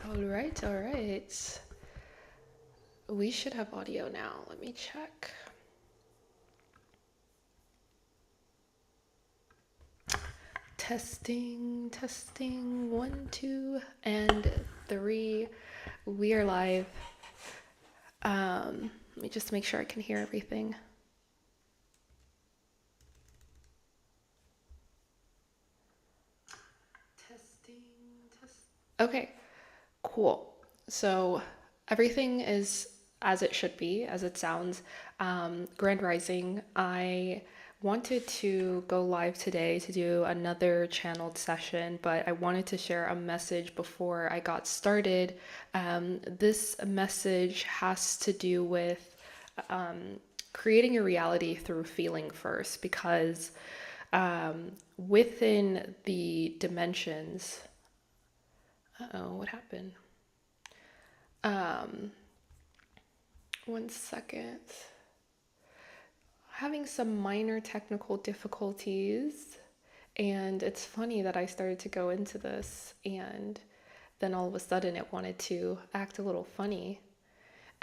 All right, all right. We should have audio now. Let me check. Testing, testing, 1, 2, and 3. We are live. Let me just make sure I can hear everything. Testing, test. Okay, cool. So everything is as it should be, as it sounds. Grand Rising, I wanted to go live today to do another channeled session, but I wanted to share a message before I got started. This message has to do with creating a reality through feeling first, because within the dimensions, uh-oh, what happened? Um, 1 second. Having some minor technical difficulties. And it's funny that I started to go into this and then all of a sudden it wanted to act a little funny.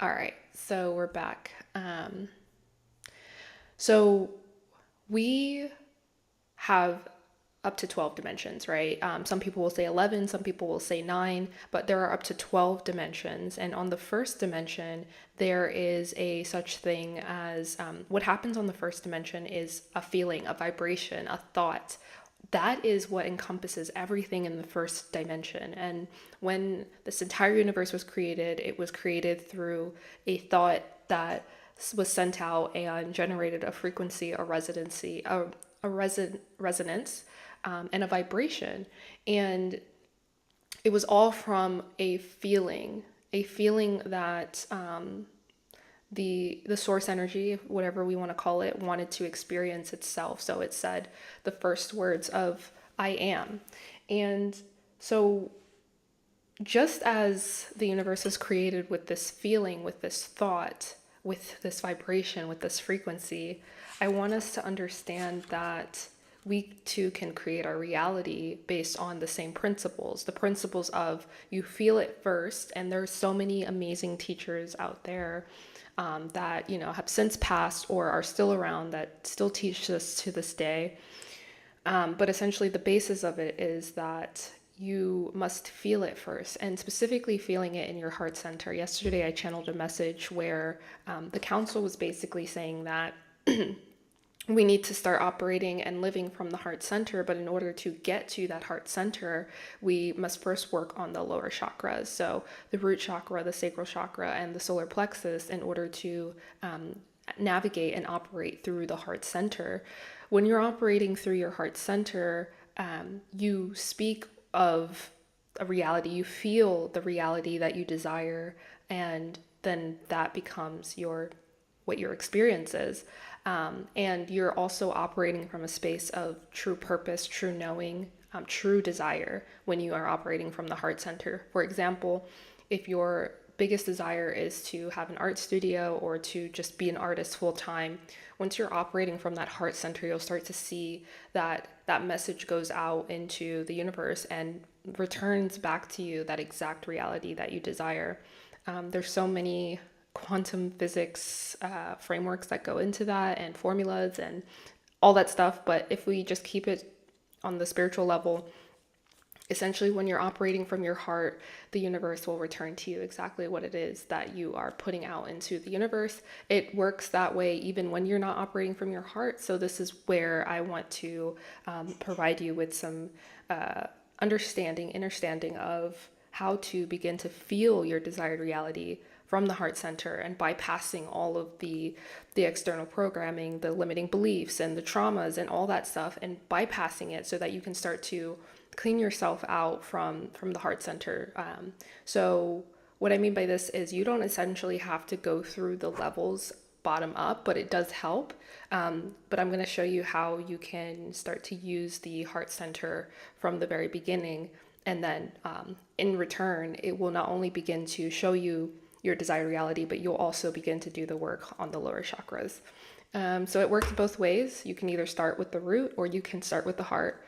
All right, so we're back. So we have up to 12 dimensions, right? Some people will say 11, some people will say 9, but there are up to 12 dimensions. And on the first dimension, there is a such thing as what happens on the first dimension is a feeling, a vibration, a thought. That is what encompasses everything in the first dimension. And when this entire universe was created, it was created through a thought that was sent out and generated a frequency, a resonancy, resonance, and a vibration. And it was all from a feeling that the source energy, whatever we want to call it, wanted to experience itself. So it said the first words of I am. And so just as the universe is created with this feeling, with this thought, with this vibration, with this frequency, I want us to understand that we too can create our reality based on the same principles, the principles of you feel it first. And there's so many amazing teachers out there that have since passed or are still around that still teach us to this day. But essentially, the basis of it is that you must feel it first, and specifically feeling it in your heart center. Yesterday, I channeled a message where the council was basically saying that we need to start operating and living from the heart center. But in order to get to that heart center, we must first work on the lower chakras. So the root chakra, the sacral chakra, and the solar plexus in order to navigate and operate through the heart center. When you're operating through your heart center, you speak of a reality, you feel the reality that you desire, and then that becomes what your experience is. And you're also operating from a space of true purpose, true knowing, true desire when you are operating from the heart center. For example, if your biggest desire is to have an art studio or to just be an artist full time, once you're operating from that heart center, you'll start to see that that message goes out into the universe and returns back to you that exact reality that you desire. There's so many quantum physics frameworks that go into that and formulas and all that stuff. But if we just keep it on the spiritual level, essentially when you're operating from your heart, the universe will return to you exactly what it is that you are putting out into the universe. It works that way even when you're not operating from your heart. So this is where I want to provide you with some understanding of how to begin to feel your desired reality from the heart center and bypassing all of the external programming, the limiting beliefs and the traumas and all that stuff, and bypassing it so that you can start to clean yourself out from the heart center. So what I mean by this is you don't essentially have to go through the levels bottom up, but it does help. But I'm going to show you how you can start to use the heart center from the very beginning. And then in return, it will not only begin to show you your desired reality, but you'll also begin to do the work on the lower chakras. So it works both ways. You can either start with the root or you can start with the heart.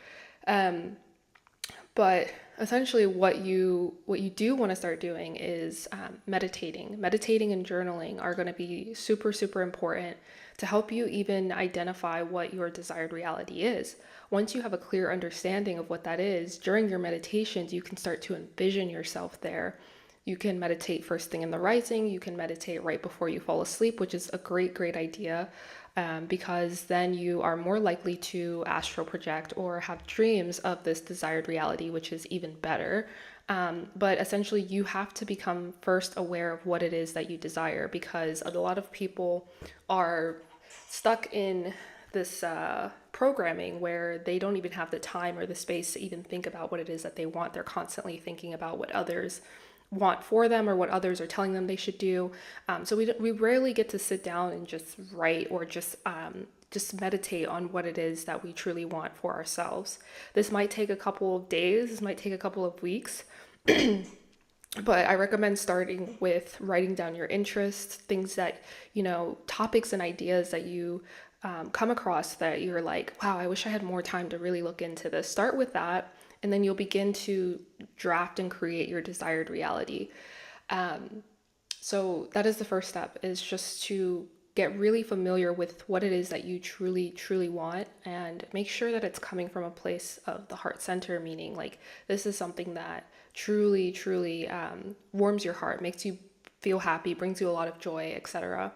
But essentially what you do want to start doing is meditating and journaling are going to be super super important to help you even identify what your desired reality is. Once you have a clear understanding of what that is, during your meditations you can start to envision yourself there. You can meditate first thing in the rising, you can meditate right before you fall asleep, which is a great idea, because then you are more likely to astral project or have dreams of this desired reality, which is even better. But essentially, you have to become first aware of what it is that you desire, because a lot of people are stuck in this programming where they don't even have the time or the space to even think about what it is that they want. They're constantly thinking about what others want for them or what others are telling them they should do. So we rarely get to sit down and just write or just meditate on what it is that we truly want for ourselves. This might take a couple of days, this might take a couple of weeks, but I recommend starting with writing down your interests, things that, topics and ideas that you come across that you're like, wow, I wish I had more time to really look into this. Start with that, and then you'll begin to draft and create your desired reality. So that is the first step, is just to get really familiar with what it is that you truly want, and make sure that it's coming from a place of the heart center, meaning like this is something that truly warms your heart, makes you feel happy, brings you a lot of joy, etc.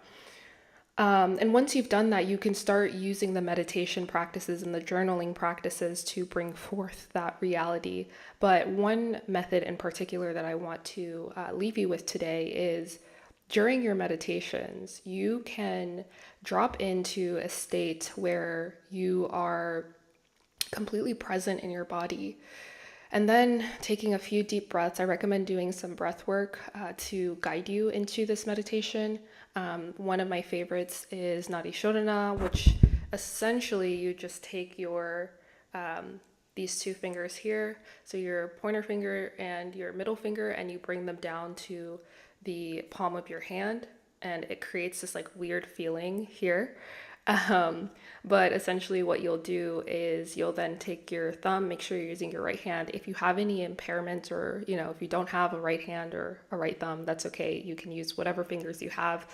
And once you've done that, you can start using the meditation practices and the journaling practices to bring forth that reality. But one method in particular that I want to leave you with today is, during your meditations, you can drop into a state where you are completely present in your body. And then taking a few deep breaths. I recommend doing some breath work to guide you into this meditation. One of my favorites is Nadi Shodhana, which essentially you just take your these two fingers here, so your pointer finger and your middle finger, and you bring them down to the palm of your hand, and it creates this like weird feeling here. But essentially what you'll do is you'll then take your thumb, make sure you're using your right hand. If you have any impairments, or, if you don't have a right hand or a right thumb, that's okay. You can use whatever fingers you have.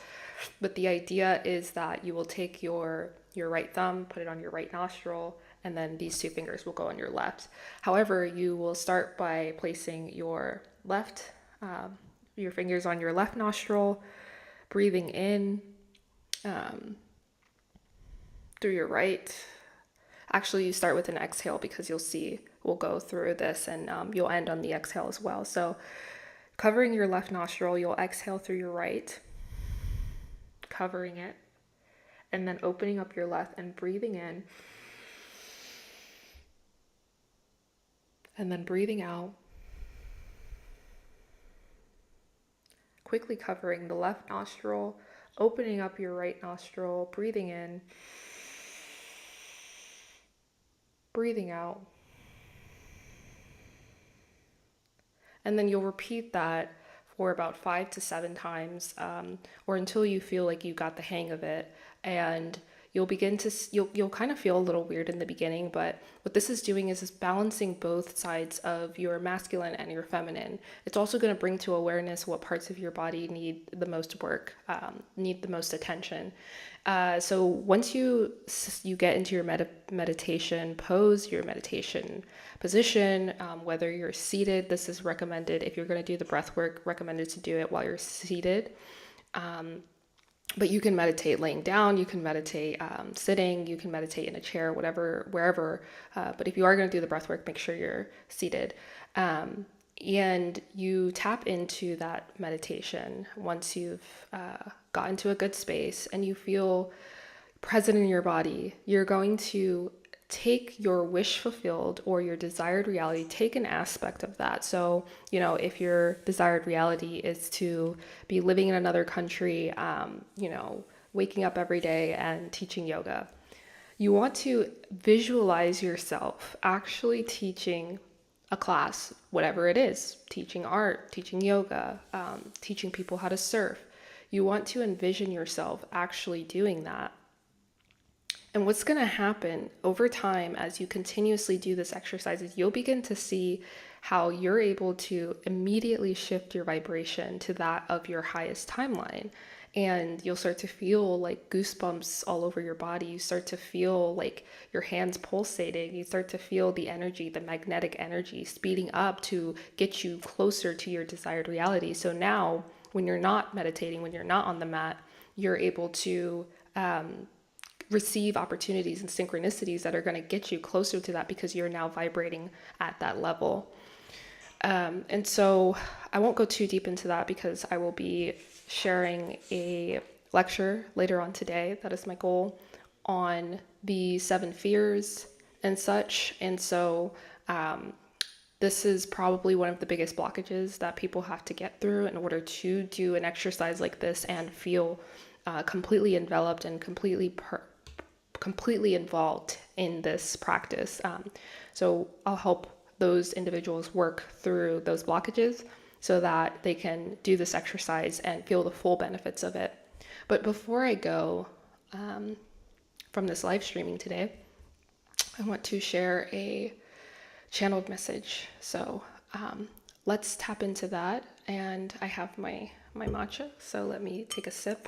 But the idea is that you will take your right thumb, put it on your right nostril, and then these two fingers will go on your left. However, you will start by placing your fingers on your left nostril, breathing in, through your right. Actually, you start with an exhale, because you'll see we'll go through this, and you'll end on the exhale as well. So covering your left nostril, you'll exhale through your right, covering it, and then opening up your left and breathing in, and then breathing out, quickly covering the left nostril, opening up your right nostril, breathing in, breathing out. And then you'll repeat that for about 5 to 7 times, or until you feel like you got the hang of it. And you'll begin to, you'll kind of feel a little weird in the beginning, but what this is doing is balancing both sides of your masculine and your feminine. It's also going to bring to awareness what parts of your body need the most work, need the most attention. So once you get into your meditation pose, your meditation position, whether you're seated, this is recommended. If you're going to do the breath work, recommended to do it while you're seated. But you can meditate laying down, you can meditate sitting, you can meditate in a chair, wherever. But if you are going to do the breath work, make sure you're seated. And you tap into that meditation once you've gotten to a good space and you feel present in your body. You're going to take your wish fulfilled or your desired reality, take an aspect of that. So, if your desired reality is to be living in another country, waking up every day and teaching yoga, you want to visualize yourself actually teaching a class, whatever it is, teaching art, teaching yoga, teaching people how to surf. You want to envision yourself actually doing that. And what's going to happen over time as you continuously do this exercise is you'll begin to see how you're able to immediately shift your vibration to that of your highest timeline. And you'll start to feel like goosebumps all over your body. You start to feel like your hands pulsating. You start to feel the energy, the magnetic energy speeding up to get you closer to your desired reality. So now, when you're not meditating, when you're not on the mat, you're able to receive opportunities and synchronicities that are going to get you closer to that because you're now vibrating at that level. And so I won't go too deep into that because I will be sharing a lecture later on today. That is my goal on the 7 fears and such. And so this is probably one of the biggest blockages that people have to get through in order to do an exercise like this and feel completely enveloped and completely involved in this practice. So I'll help those individuals work through those blockages so that they can do this exercise and feel the full benefits of it. But before I go from this live streaming today, I want to share a channeled message. So let's tap into that. And I have my matcha, so let me take a sip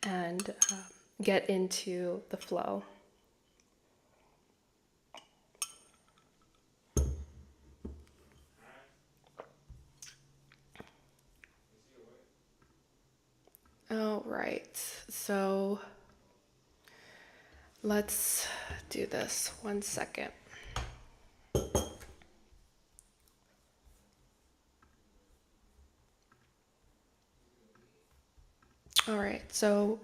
and get into the flow. All right, so let's do this. 1 second. All right, so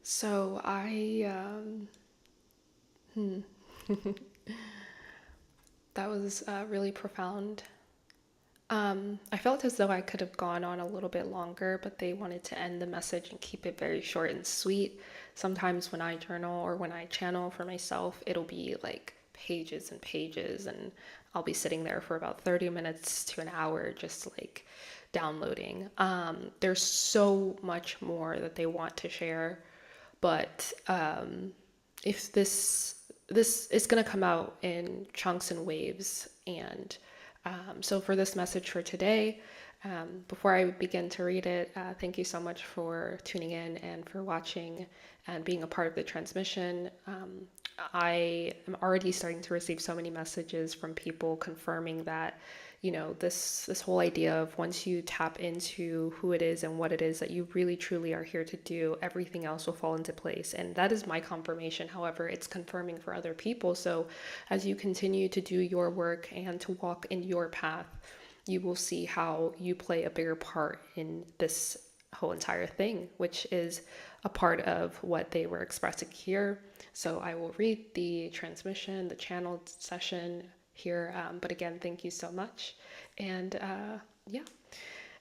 So hmm, that was really profound. I felt as though I could have gone on a little bit longer, but they wanted to end the message and keep it very short and sweet. Sometimes when I journal or when I channel for myself, it'll be like pages and pages, and I'll be sitting there for about 30 minutes to an hour just like downloading. There's so much more that they want to share, but if this is going to come out in chunks and waves. And so for this message for today, before I begin to read it, thank you so much for tuning in and for watching and being a part of the transmission. I am already starting to receive so many messages from people confirming that, you know, this whole idea of once you tap into who it is and what it is that you really truly are here to do, everything else will fall into place. And that is my confirmation. However, it's confirming for other people. So as you continue to do your work and to walk in your path, you will see how you play a bigger part in this whole entire thing, which is a part of what they were expressing here. So I will read the transmission, the channeled session here. But again, thank you so much. And yeah.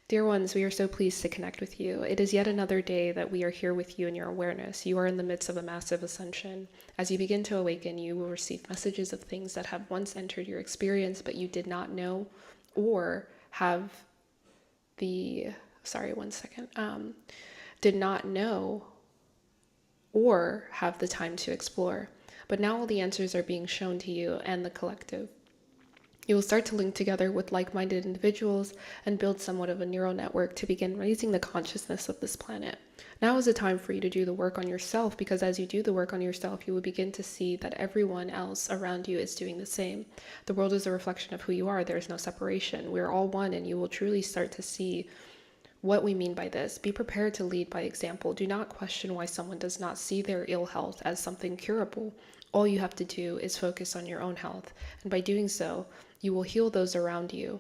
Dear ones, we are so pleased to connect with you. It is yet another day that we are here with you in your awareness. You are in the midst of a massive ascension. As you begin to awaken, you will receive messages of things that have once entered your experience, but you did not know or have the, sorry, one second, did not know or have the time to explore. But now all the answers are being shown to you and the collective. You will start to link together with like-minded individuals and build somewhat of a neural network to begin raising the consciousness of this planet. Now is the time for you to do the work on yourself, because as you do the work on yourself, you will begin to see that everyone else around you is doing the same. The world is a reflection of who you are. There is no separation. We are all one, and you will truly start to see what we mean by this. Be prepared to lead by example. Do not question why someone does not see their ill health as something curable. All you have to do is focus on your own health, and by doing so, you will heal those around you.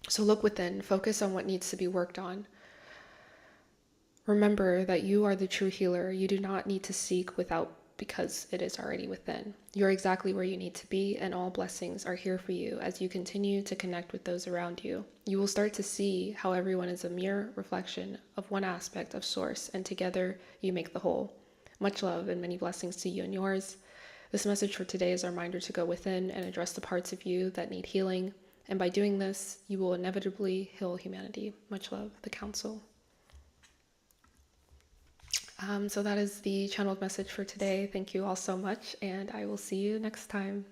So look within, focus on what needs to be worked on. Remember that you are the true healer. You do not need to seek without, because it is already within. You're exactly where you need to be, and all blessings are here for you as you continue to connect with those around you. You will start to see how everyone is a mere reflection of one aspect of Source, and together you make the whole. Much love and many blessings to you and yours. This message for today is a reminder to go within and address the parts of you that need healing. And by doing this, you will inevitably heal humanity. Much love, the Council. So that is the channeled message for today. Thank you all so much, and I will see you next time.